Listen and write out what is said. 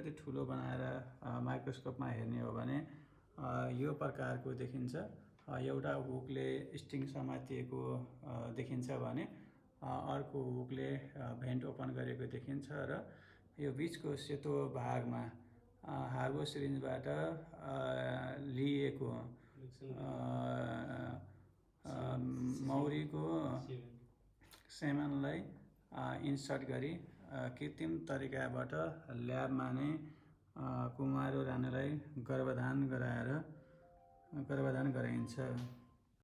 अलिकति ठुलो बनाएर माइक्रोस्कोपमा हेर्ने हो भने यो प्रकारको देखिन्छ। एउटा हुकले स्टिङ समातिएको देखिन्छ भने अर्को हुकले भेन्ट ओपन गरेको देखिन्छ र यो बिचको सेतो भागमा हार्बो सिरिन्जबाट लिएको मौरीको सेमनलाई इन्सर्ट गरी कृत्रिम तरिकाबाट ल्याबमा नै कुमारो रानीलाई गर्भधान गराइन्छ।